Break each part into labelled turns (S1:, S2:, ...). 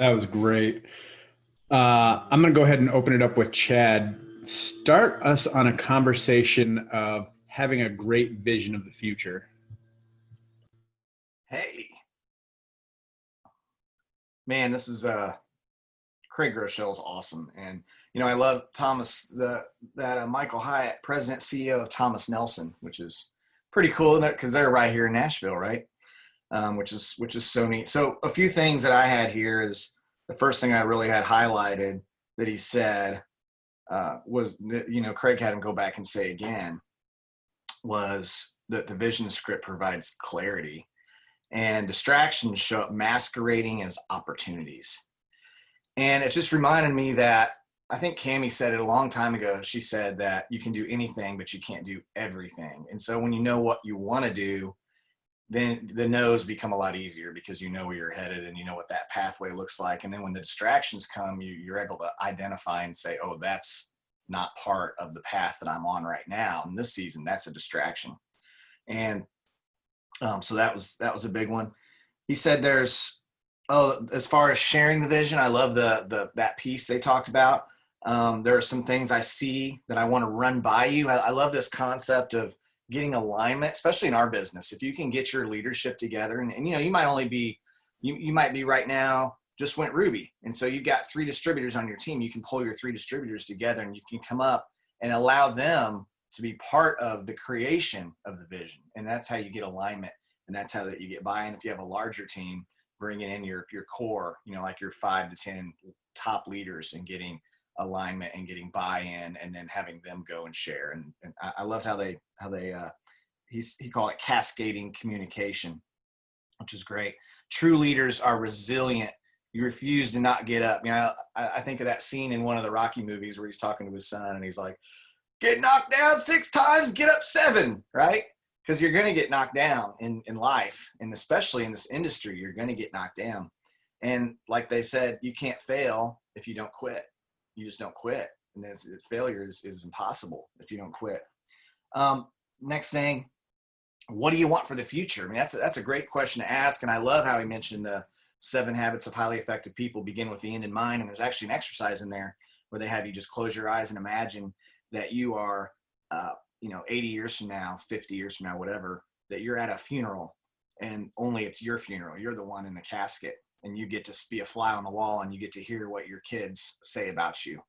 S1: That was great. I'm going to go ahead and open it up with Chad. Start us on a conversation of having a great vision of the future.
S2: Hey, man, this is Craig Groeschel is awesome, and I love Thomas Michael Hyatt, President CEO of Thomas Nelson, which is pretty cool because they're right here in Nashville, right? Which is so neat. So a few things that I had here is the first thing I really had highlighted that he said was that, Craig had him go back and say again was that the vision script provides clarity and distractions show up masquerading as opportunities. And it just reminded me that I think Cammie said it a long time ago. She said that you can do anything, but you can't do everything. And so when you know what you want to do, then the no's become a lot easier because you know where you're headed and you know what that pathway looks like. And then when the distractions come, you're able to identify and say, oh, that's not part of the path that I'm on right now. In this season, that's a distraction. And so that was a big one. He said as far as sharing the vision, I love that piece they talked about. There are some things I see that I want to run by you. I love this concept of getting alignment, especially in our business. If you can get your leadership together and you might only be, you might be right now just went Ruby. And so you've got 3 distributors on your team. You can pull your 3 distributors together and you can come up and allow them to be part of the creation of the vision. And that's how you get alignment. And that's how that you get buy-in. If you have a larger team, bringing in your core, like your 5 to 10 top leaders and getting alignment and getting buy-in and then having them go and share. And I loved how he called it cascading communication, which is great. True leaders are resilient. You refuse to not get up. I think of that scene in one of the Rocky movies where he's talking to his son and he's like, get knocked down 6 times, get up 7, right? Because you're going to get knocked down in life, and especially in this industry, you're going to get knocked down. And like they said, you can't fail if you don't quit. You just don't quit. And failure is impossible if you don't quit. Next thing, what do you want for the future? I mean, that's a great question to ask. And I love how he mentioned the 7 habits of highly effective people begin with the end in mind. And there's actually an exercise in there where they have you just close your eyes and imagine that you are 80 years from now, 50 years from now, whatever, that you're at a funeral and only it's your funeral. You're the one in the casket and you get to be a fly on the wall and you get to hear what your kids say about you.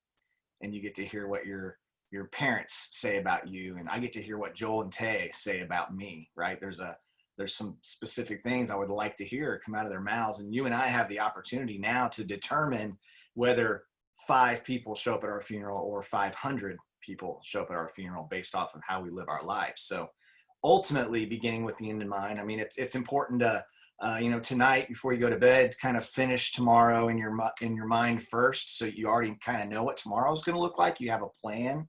S2: And you get to hear what your parents say about you. And I get to hear what Joel and Tay say about me, right? There's some specific things I would like to hear come out of their mouths. And you and I have the opportunity now to determine whether 5 people show up at our funeral or 500 people show up at our funeral based off of how we live our lives. So ultimately beginning with the end in mind, I mean, it's important to, tonight before you go to bed, kind of finish tomorrow in your mind first. So you already kind of know what tomorrow is going to look like. You have a plan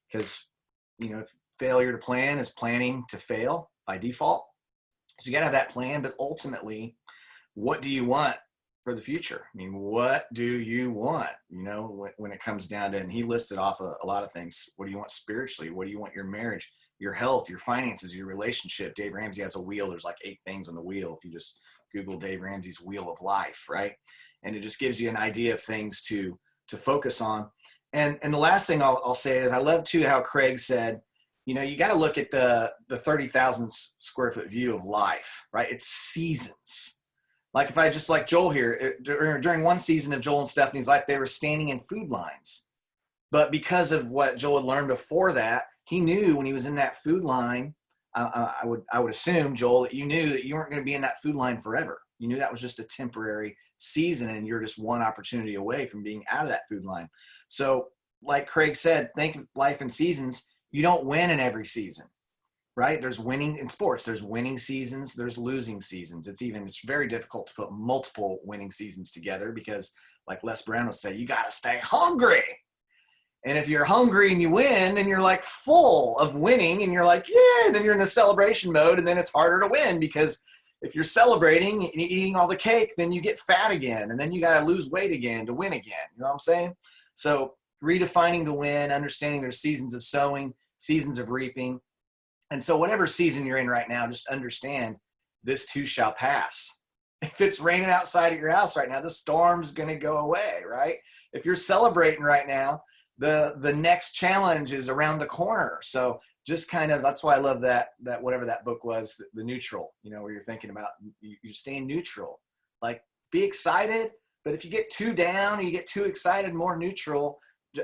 S2: because, failure to plan is planning to fail by default. So you got to have that plan, but ultimately, what do you want for the future? I mean, what do you want, when it comes down to, and he listed off a lot of things. What do you want spiritually? What do you want your marriage, your health, your finances, your relationship? Dave Ramsey has a wheel. There's like 8 things on the wheel. If you just Google Dave Ramsey's Wheel of Life, right? And it just gives you an idea of things to focus on. And the last thing I'll say is I love too how Craig said, you got to look at the 30,000 square foot view of life, right? It's seasons. Like if I just like Joel here, during one season of Joel and Stephanie's life, they were standing in food lines. But because of what Joel had learned before that, he knew when he was in that food line, I would assume, Joel, that you knew that you weren't going to be in that food line forever. You knew that was just a temporary season and you're just one opportunity away from being out of that food line. So like Craig said, think of life in seasons. You don't win in every season. Right? There's winning in sports. There's winning seasons. There's losing seasons. It's very difficult to put multiple winning seasons together because like Les Brown would say, you got to stay hungry. And if you're hungry and you win, then you're like full of winning and you're like, yeah, then you're in a celebration mode. And then it's harder to win because if you're celebrating and eating all the cake, then you get fat again. And then you got to lose weight again to win again. You know what I'm saying? So redefining the win, understanding there's seasons of sowing, seasons of reaping. And so whatever season you're in right now, just understand this too shall pass. if it's raining outside of your house right now, the storm's going to go away, right? If you're celebrating right now, the next challenge is around the corner. So just kind of, that's why I love that whatever that book was, the neutral, where you're thinking about you're staying neutral, like be excited. But if you get too down, or you get too excited, more neutral,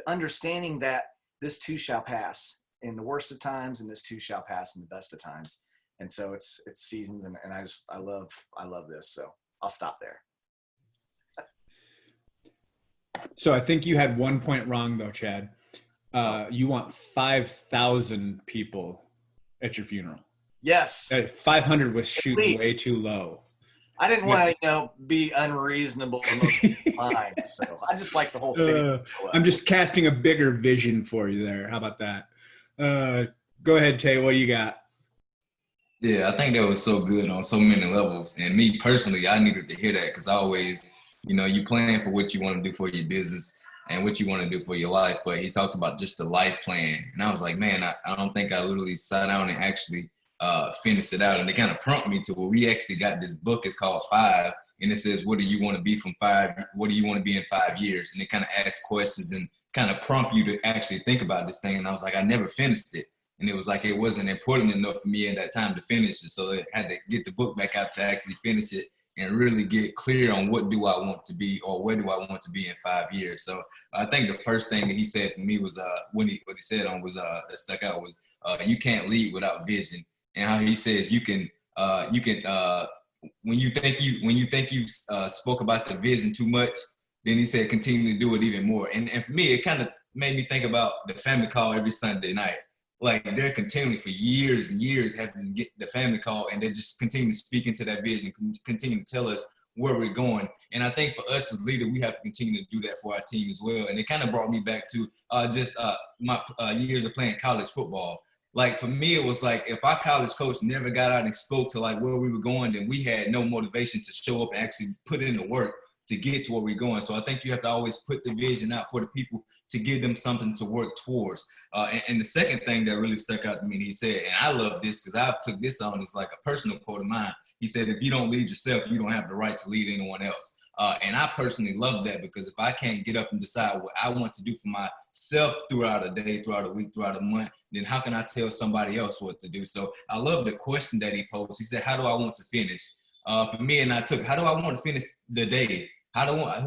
S2: understanding that this too shall pass in the worst of times, and this too shall pass in the best of times. And so it's seasons, and I love this. So I'll stop there.
S1: So I think you had 1 point wrong though, Chad. You want 5,000 people at your funeral.
S2: Yes.
S1: 500 was shooting way too low.
S2: I didn't want to, be unreasonable mind, so I just like the whole city.
S1: I'm just casting a bigger vision for you there. How about that? Go ahead, Tay. What do you got?
S3: Yeah, I think that was so good on so many levels. And me personally, I needed to hear that because I always, you plan for what you want to do for your business and what you want to do for your life. But he talked about just the life plan. And I was like, man, I don't think I literally sat down and actually finished it out. And it kind of prompted me to where we actually got this book. It's called 5. And it says, what do you want to be from 5? What do you want to be in 5 years? And it kind of asks questions and kind of prompt you to actually think about this thing. And I was like, I never finished it. And it was like, it wasn't important enough for me at that time to finish it. So I had to get the book back out to actually finish it and really get clear on what do I want to be, or where do I want to be in 5 years. So I think the first thing that he said to me was, what he said on was, that stuck out was, you can't lead without vision. And how he says when you think you spoke about the vision too much, then he said, continue to do it even more. And for me, it kind of made me think about the family call every Sunday night. Like they're continuing for years and years having to get the family call, and they just continue to speak into that vision, continue to tell us where we're going. And I think for us as leaders, we have to continue to do that for our team as well. And it kind of brought me back to my years of playing college football. Like for me, it was like if our college coach never got out and spoke to like where we were going, then we had no motivation to show up and actually put in the work to get to where we're going. So I think you have to always put the vision out for the people to give them something to work towards. And the second thing that really stuck out to me, he said, and I love this because I've took this on, it's like a personal quote of mine. He said, if you don't lead yourself, you don't have the right to lead anyone else. And I personally love that because if I can't get up and decide what I want to do for myself throughout a day, throughout a week, throughout a month, then how can I tell somebody else what to do? So I love the question that he posed. He said, how do I want to finish? For me, and I took, how do I want to finish the day? How do I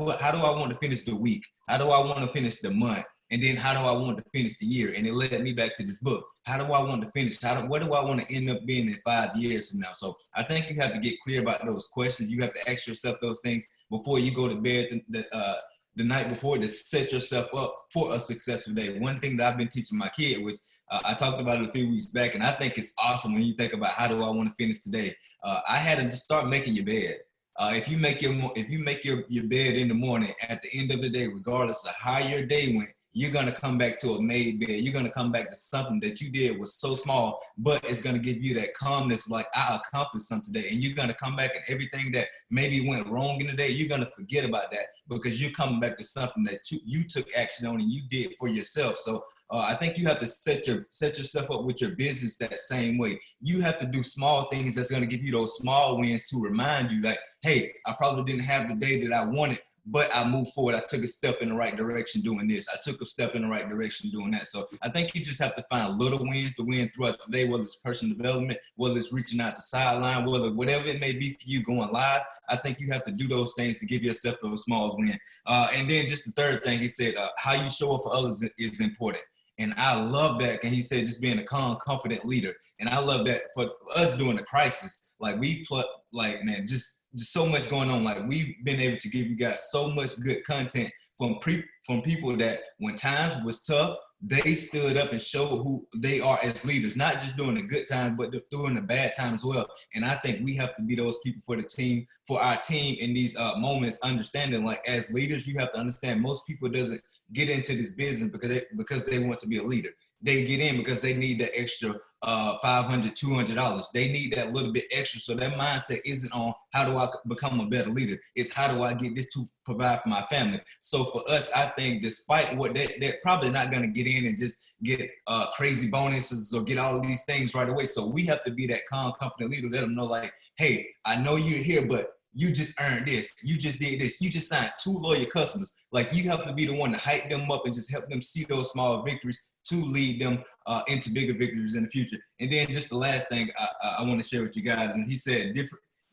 S3: want to finish the week? How do I want to finish the month? And then how do I want to finish the year? And it led me back to this book. How do I want to finish? What do I want to end up being in 5 years from now? So I think you have to get clear about those questions. You have to ask yourself those things before you go to bed the night before to set yourself up for a successful day. One thing that I've been teaching my kid, which I talked about it a few weeks back, and I think it's awesome when you think about how do I want to finish today. I had to just start making your bed. If you make your bed in the morning, at the end of the day, regardless of how your day went, you're going to come back to a made bed. You're going to come back to something that you did was so small, but it's going to give you that calmness, like I accomplished something today. And you're going to come back and everything that maybe went wrong in the day, you're going to forget about that because you're coming back to something that you took action on and you did for yourself. So I think you have to set yourself up with your business that same way. You have to do small things that's going to give you those small wins to remind you that, hey, I probably didn't have the day that I wanted, but I moved forward. I took a step in the right direction doing this. I took a step in the right direction doing that. So I think you just have to find little wins to win throughout the day, whether it's personal development, whether it's reaching out to sideline, whatever it may be for you going live. I think you have to do those things to give yourself those small wins. And then just the third thing, he said, how you show up for others is important. And I love that. And he said, just being a calm, confident leader. And I love that for us during the crisis. Like man, just so much going on. Like we've been able to give you guys so much good content from people that when times was tough, they stood up and showed who they are as leaders, not just during the good times, but during the bad times as well. And I think we have to be those people for the team, for our team in these moments, understanding like as leaders, you have to understand most people doesn't get into this business because they want to be a leader. They get in because they need that extra $500, $200. They need that little bit extra. So that mindset isn't on how do I become a better leader. It's how do I get this to provide for my family. So for us, I think despite what they're probably not going to get in and just get crazy bonuses or get all of these things right away. So we have to be that calm, confident leader. Let them know like, hey, I know you're here, but you just earned this, you just did this, you just signed 2 loyal customers. Like, you have to be the one to hype them up and just help them see those small victories to lead them into bigger victories in the future. And then just the last thing I want to share with you guys, and he said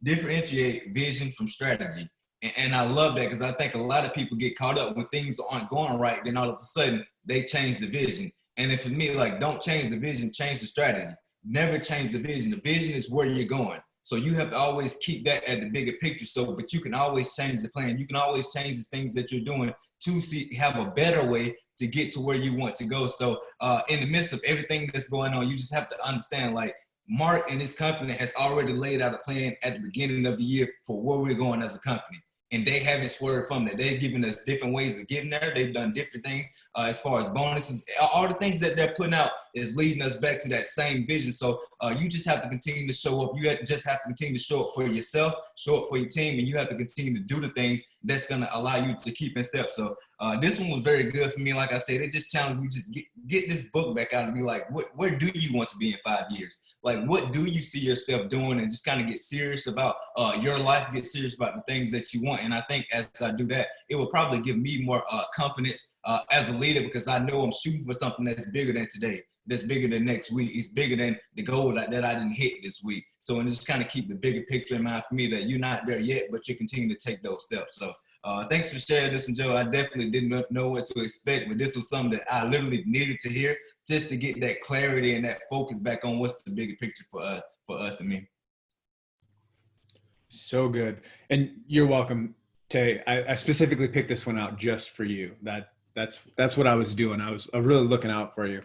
S3: differentiate vision from strategy. And I love that, because I think a lot of people get caught up when things aren't going right, then all of a sudden they change the vision. And then for me, like, don't change the vision, change the strategy. Never change the vision. The vision is where you're going. So you have to always keep that at the bigger picture. So, but you can always change the plan. You can always change the things that you're doing to have a better way to get to where you want to go. So in the midst of everything that's going on, you just have to understand, like, Mark and his company has already laid out a plan at the beginning of the year for where we're going as a company. And they haven't swerved from that. They've given us different ways of getting there. They've done different things as far as bonuses. All the things that they're putting out is leading us back to that same vision. So you just have to continue to show up. Just have to continue to show up for yourself, show up for your team, and you have to continue to do the things that's going to allow you to keep in step. So this one was very good for me. Like I said, it just challenged me. Just get this book back out and be like, where do you want to be in 5 years? Like, what do you see yourself doing? And just kind of get serious about your life, get serious about the things that you want. And I think as I do that, it will probably give me more confidence as a leader, because I know I'm shooting for something that's bigger than today, that's bigger than next week. It's bigger than the goal that I didn't hit this week. So, and just kind of keep the bigger picture in mind for me, that you're not there yet, but you continue to take those steps. So thanks for sharing this one, Joe. I definitely didn't know what to expect, but this was something that I literally needed to hear just to get that clarity and that focus back on what's the bigger picture for us and me.
S1: So good. And you're welcome, Tay. I specifically picked this one out just for you. That's what I was doing. I was really looking out for you.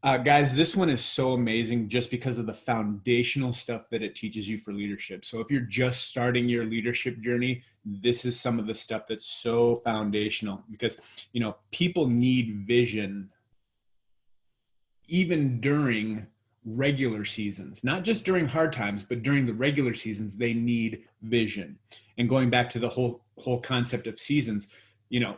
S1: Guys, this one is so amazing just because of the foundational stuff that it teaches you for leadership. So if you're just starting your leadership journey, this is some of the stuff that's so foundational, because, you know, people need vision even during regular seasons, not just during hard times, but during the regular seasons, they need vision. And going back to the whole concept of seasons, you know,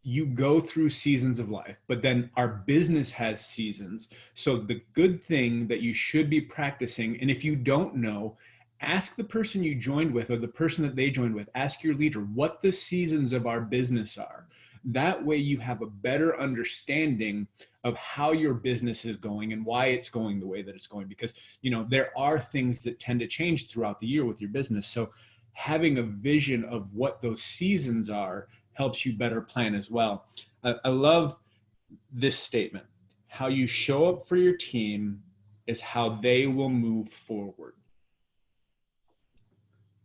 S1: you go through seasons of life, but then our business has seasons. So the good thing that you should be practicing, and if you don't know, ask the person you joined with or the person that they joined with, ask your leader what the seasons of our business are. That way you have a better understanding of how your business is going and why it's going the way that it's going, because, you know, there are things that tend to change throughout the year with your business. So having a vision of what those seasons are helps you better plan as well. I love this statement. How you show up for your team is how they will move forward.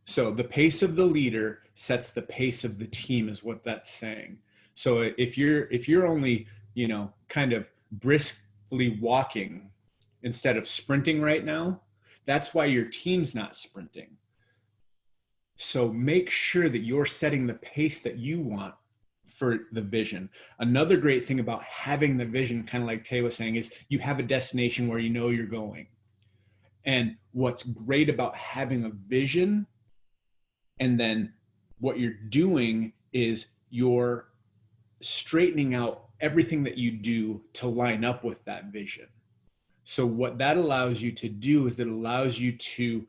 S1: So the pace of the leader sets the pace of the team, is what that's saying. So if you're only, you know, kind of briskly walking instead of sprinting right now, that's why your team's not sprinting. So make sure that you're setting the pace that you want for the vision. Another great thing about having the vision, kind of like Tay was saying, is you have a destination where you know you're going. And what's great about having a vision, and then what you're doing is you're straightening out everything that you do to line up with that vision. So what that allows you to do is it allows you to,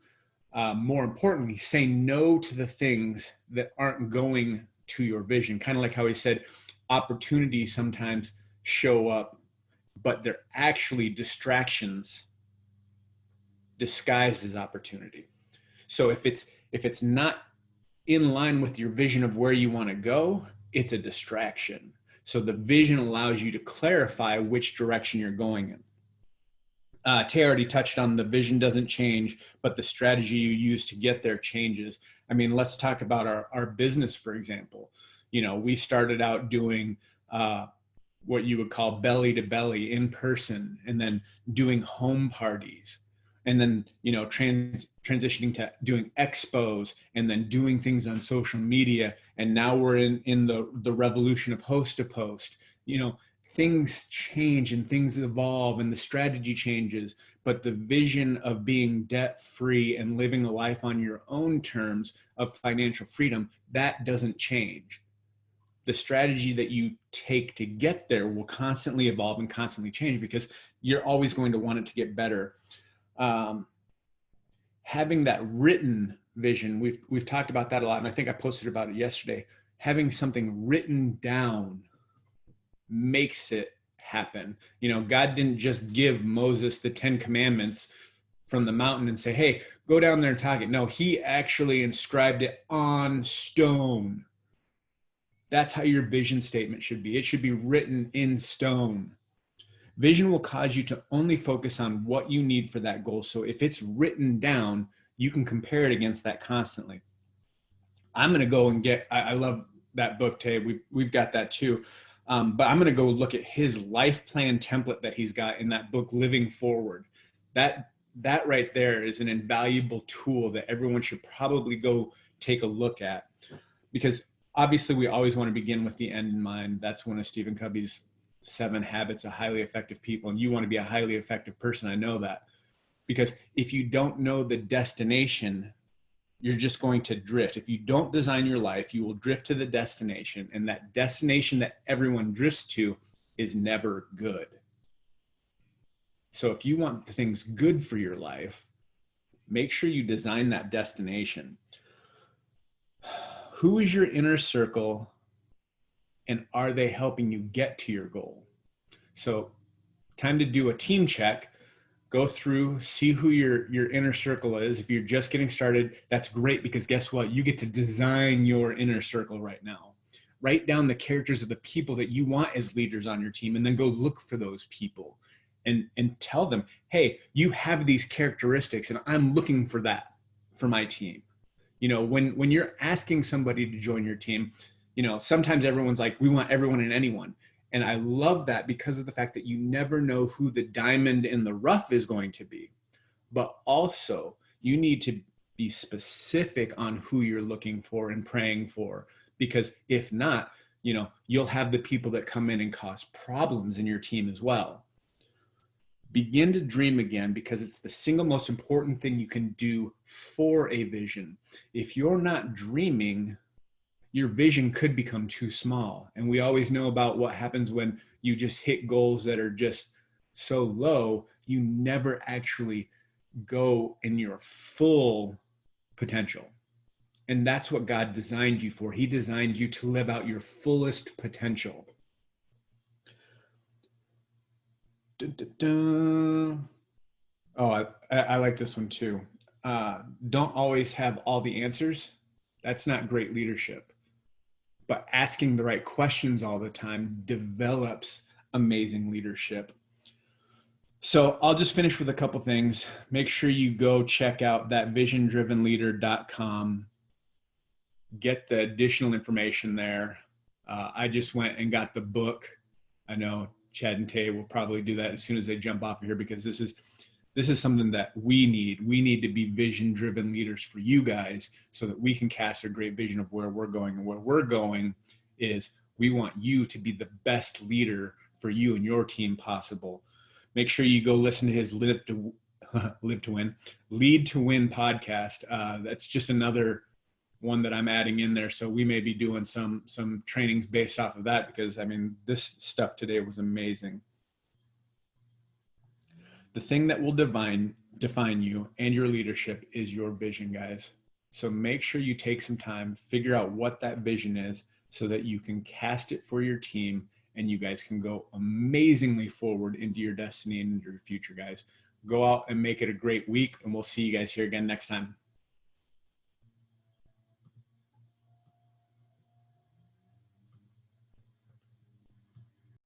S1: more importantly, say no to the things that aren't going to your vision. Kind of like how he said, opportunities sometimes show up, but they're actually distractions disguised as opportunity. So if it's not in line with your vision of where you want to go, it's a distraction. So the vision allows you to clarify which direction you're going in. Tay already touched on the vision doesn't change, but the strategy you use to get there changes. I mean, let's talk about our business, for example. You know, we started out doing what you would call belly to belly in person, and then doing home parties, and then, you know, transitioning to doing expos, and then doing things on social media. And now we're in the revolution of host to post. You know, things change and things evolve and the strategy changes, but the vision of being debt free and living a life on your own terms of financial freedom, that doesn't change. The strategy that you take to get there will constantly evolve and constantly change, because you're always going to want it to get better. Having that written vision, we've talked about that a lot, and I think I posted about it yesterday. Having something written down makes it happen. You know, God didn't just give Moses the 10 commandments from the mountain and say, hey, go down there and talk it. No, he actually inscribed it on stone. That's how your vision statement should be. It should be written in stone. Vision will cause you to only focus on what you need for that goal. So if it's written down, you can compare it against that constantly. I'm going to go and get, I love that book, Tay. We've got that too. But I'm going to go look at his life plan template that he's got in that book, Living Forward. That right there is an invaluable tool that everyone should probably go take a look at, because obviously we always want to begin with the end in mind. That's one of Stephen Covey's 7 habits of highly effective people. And you want to be a highly effective person. I know that, because if you don't know the destination, you're just going to drift. If you don't design your life, you will drift to the destination, and that destination that everyone drifts to is never good. So if you want things good for your life, make sure you design that destination. Who is your inner circle, and are they helping you get to your goal? So time to do a team check. Go through, see who your inner circle is. If you're just getting started, that's great, because guess what? You get to design your inner circle right now. Write down the characters of the people that you want as leaders on your team, and then go look for those people and tell them, hey, you have these characteristics and I'm looking for that for my team. You know, when you're asking somebody to join your team, you know, sometimes everyone's like, we want everyone and anyone. And I love that, because of the fact that you never know who the diamond in the rough is going to be. But also, you need to be specific on who you're looking for and praying for, because if not, you know, you'll have the people that come in and cause problems in your team as well. Begin to dream again, because it's the single most important thing you can do for a vision. If you're not dreaming, your vision could become too small. And we always know about what happens when you just hit goals that are just so low, you never actually go in your full potential. And that's what God designed you for. He designed you to live out your fullest potential. Dun, dun, dun. Oh, I like this one too. Don't always have all the answers. That's not great leadership. But asking the right questions all the time develops amazing leadership. So I'll just finish with a couple things. Make sure you go check out that visiondrivenleader.com. Get the additional information there. I just went and got the book. I know Chad and Tay will probably do that as soon as they jump off of here, because this is something that we need. We need to be vision-driven leaders for you guys, so that we can cast a great vision of where we're going. And where we're going is, we want you to be the best leader for you and your team possible. Make sure you go listen to his Lead to Win podcast. That's just another one that I'm adding in there. So we may be doing some trainings based off of that, because I mean, this stuff today was amazing. The thing that will define you and your leadership is your vision, guys. So make sure you take some time, figure out what that vision is, so that you can cast it for your team and you guys can go amazingly forward into your destiny and into your future, guys. Go out and make it a great week, and we'll see you guys here again next time.